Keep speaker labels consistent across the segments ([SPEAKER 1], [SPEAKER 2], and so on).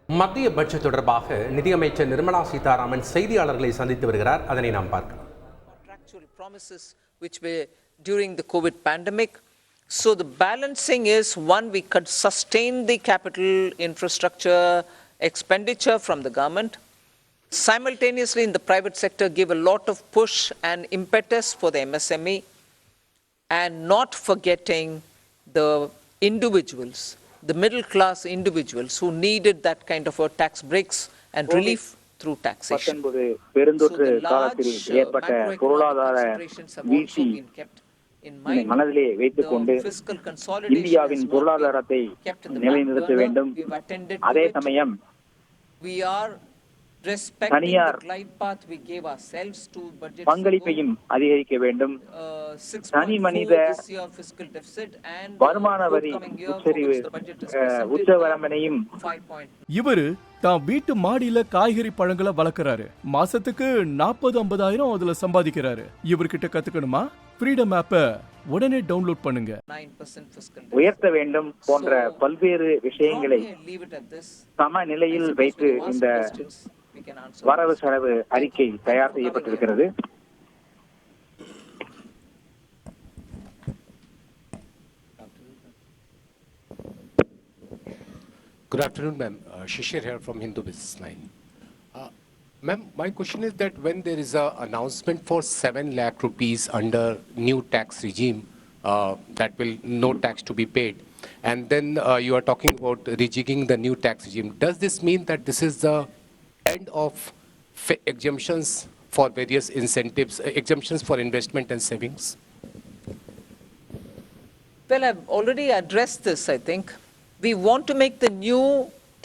[SPEAKER 1] மத்திய பட்ஜெட் தொடர்பாக நிதியமைச்சர் நிர்மலா சீதாராமன் செய்தியாளர்களை சந்தித்து வருகிறார். அதனை நாம் பார்க்கலாம்.
[SPEAKER 2] Contractual promises which were during the COVID pandemic. So the balancing is, one, we could sustain the capital infrastructure expenditure from the government. Simultaneously, in the private sector, give a lot of push and impetus for the MSME, and not forgetting the individuals, the middle class individuals who needed that kind of a tax breaks and relief through taxation.
[SPEAKER 3] பெருந்தொற்று காலத்தில் ஏற்பட்ட பொருளாதார வீழ்ச்சி மனதிலே வைத்துக் கொண்டு இந்தியாவின் பொருளாதாரத்தை நிலைநிறுத்த வேண்டும். அதே சமயம் தனியார் பங்களிப்பையும் அதிகரிக்க வேண்டும். தனி மனித வருமான வரி உச்சவரம்பனையும்
[SPEAKER 4] இவரு தான் வீட்டு மாடியில காய்கறி பழங்களை வளர்க்கறாரு. மாசத்துக்கு 40-50 அதுல சம்பாதிக்கிறாரு. இவர்கிட்ட கத்துக்கணுமா? ஃப்ரீடம் ஆப்பை உடனே டவுன்லோட் பண்ணுங்க.
[SPEAKER 3] உயர்த்த வேண்டும் போன்ற பல்வேறு விஷயங்களை சமநிலையில் வைத்து இந்த வரவு செலவு அறிக்கை தயார் செய்யப்பட்டிருக்கிறது.
[SPEAKER 5] Good afternoon, ma'am. Shishir here from Hindu Business Line. Ma'am, my question is that when there is an announcement for 7 lakh rupees under new tax regime, that will no tax to be paid, and then you are talking about rejigging the new tax regime, does this mean that this is the end of exemptions for various incentives, exemptions for investment and savings?
[SPEAKER 2] Well, I've already addressed this, I think. We want to make the new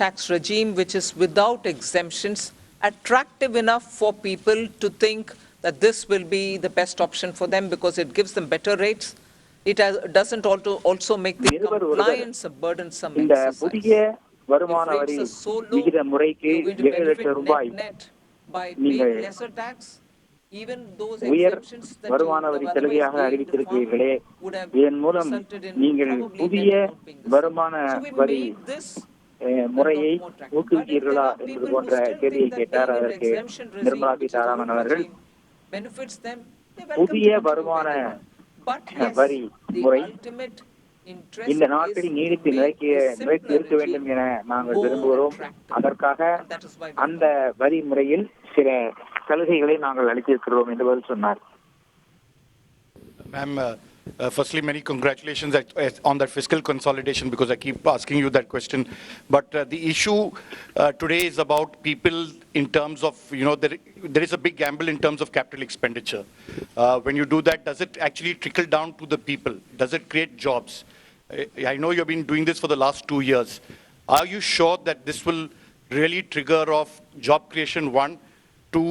[SPEAKER 2] tax regime, which is without exemptions, attractive enough for people to think that this will be the best option for them because it gives them better rates. It doesn't also make the compliance a burdensome exercise.
[SPEAKER 3] வருமான வரி விகித முறைக்கு 7 லட்சம் ரூபாய் நீங்கள் உயர் வருமான வரி சலுகையாக அறிவித்திருக்கிறீர்களே, இதன் மூலம் நீங்கள் புதிய வருமான வரி முறையை ஊக்குவிக்கிறீர்களா என்பது போன்ற கேள்வியை கேட்டார். அதற்கு நிர்மலா சீதாராமன் அவர்கள் புதிய வருமான வரி முறை இந்த நாட்டில் நீடித்து நிலைத்து இருக்க வேண்டும் என நாங்கள் விரும்புகிறோம். அதற்காக அந்த வரி முறையில் சில சலுகைகளை நாங்கள் அளித்திருக்கிறோம் என்று சொன்னார்.
[SPEAKER 6] Ma'am, firstly, many congratulations on that fiscal consolidation, because I keep asking you that question. But the issue today is about people in terms of, there is a big gamble in terms of capital expenditure. When you do that, does it actually trickle down to the people? Does it create jobs? I know you've been doing this for the last 2 years. Are you sure that this will really trigger off job creation, one, to,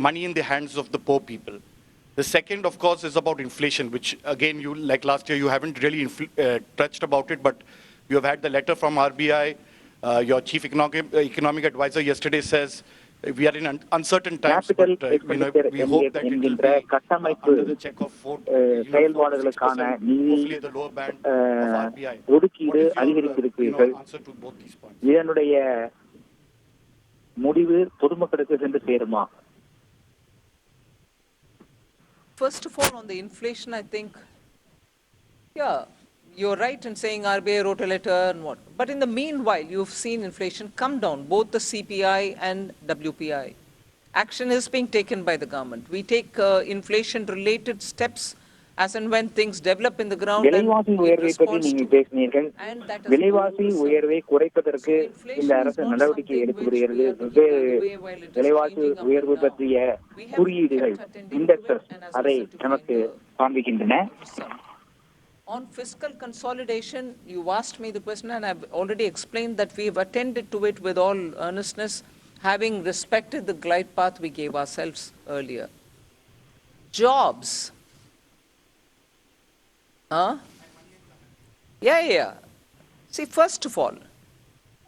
[SPEAKER 6] money in the hands of the poor people? The second, of course, is about inflation, which again, you, like last year, you haven't really touched about it, but you have had the letter from RBI. Your chief economic advisor yesterday says we are in uncertain times, but we hope that it will be under the check of vote,
[SPEAKER 3] செயல்பாடுகளுக்கான
[SPEAKER 6] hopefully the lower band of RBI.
[SPEAKER 3] ஒதுக்கீடு அதிகரித்திருக்கிறீர்கள். இதனுடைய முடிவு பொதுமக்களுக்கு சென்று சேருமா?
[SPEAKER 2] First of all, on the inflation, I think, you're right in saying RBI wrote a letter and what. But in the meanwhile, you've seen inflation come down, both the CPI and WPI. Action is being taken by the government. We take inflation-related steps as and when things develop in the ground.
[SPEAKER 3] விலைவாசி உயர்வை பற்றி நீங்கள் பேசினீர்கள். விலைவாசி உயர்வை குறைப்பதற்கு இந்த அரசு நடவடிக்கை எடுத்து வருகிறது. விலைவாசி உயர்வு பற்றிய குறியீடுகள், இண்டெக்ஸஸ் அதை நமக்கு காண்பிக்கின்றன.
[SPEAKER 2] On fiscal consolidation, you asked me the question, and I've already explained that we have attended to it with all earnestness, having respected the glide path we gave ourselves earlier. Jobs. Yeah. See, first of all,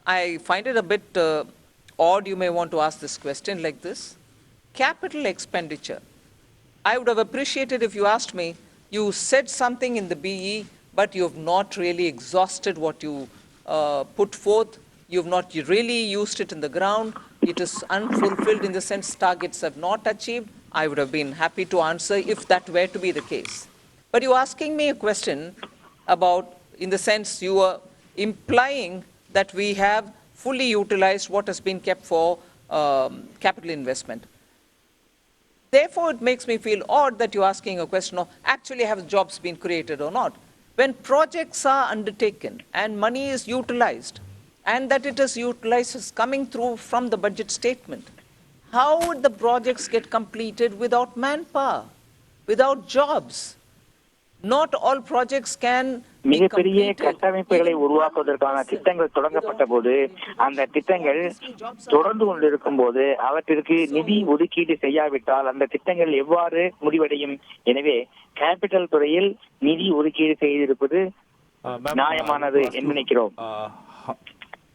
[SPEAKER 2] I find it a bit odd you may want to ask this question like this. Capital expenditure. I would have appreciated if you asked me, you said something in the BE, but you have not really exhausted what you put forth. you've not really used it in the ground, it is unfulfilled in the sense targets have not achieved, I would have been happy to answer if that were to be the case. But you're asking me a question about, in the sense you are implying that we have fully utilized what has been kept for capital investment. Therefore, it makes me feel odd that you're asking a question of actually have jobs been created or not. When projects are undertaken and money is utilized, and that it is utilized is coming through from the budget statement, how would the projects get completed without manpower, without jobs? Not all projects can be
[SPEAKER 3] மிகப்பெரிய
[SPEAKER 2] completed.
[SPEAKER 3] கட்டமைப்புகளை உருவாக்குவதற்கான திட்டங்கள் தொடங்கப்பட்ட போது அந்த திட்டங்கள் தொடர்ந்து கொண்டிருக்கும் போது அவற்றிற்கு நிதி ஒதுக்கீடு செய்யாவிட்டால் அந்த திட்டங்கள் எவ்வாறு முடிவடையும்? எனவே கேபிட்டல் துறையில் நிதி ஒதுக்கீடு செய்திருப்பது நியாயமானது என்று நினைக்கிறோம்.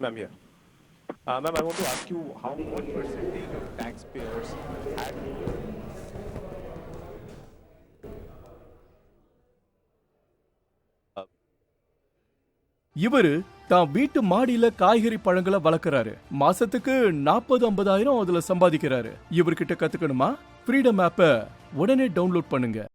[SPEAKER 7] Ma'am, here. Ma'am, I want to ask you what percentage of taxpayers had...
[SPEAKER 4] இவரு தான் வீட்டு மாடியில காய்கறி பழங்களை வளர்க்கறாரு. மாசத்துக்கு 40-50 ஆயிரம் அதுல சம்பாதிக்கிறாரு. இவர்கிட்ட கத்துக்கணுமா? ஃப்ரீடம் ஆப்பை உடனே டவுன்லோட் பண்ணுங்க.